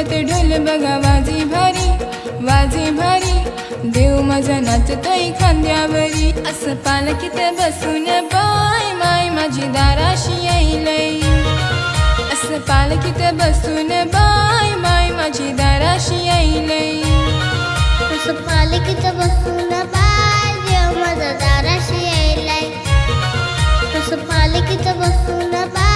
डोक्यात ढोल बघा वाजे भारी, वाजे भारी, देव माझा नाचतोय खांद्यावरी. असं पालखीत बसून बाय माय माझी दाराशी येईलय. असं पालखीत बसून बाय माय माझी दाराशी येईलय. असं पालखीत बसून बाय देव माझा दाराशी येईलय. असं पालखीत बसून बाय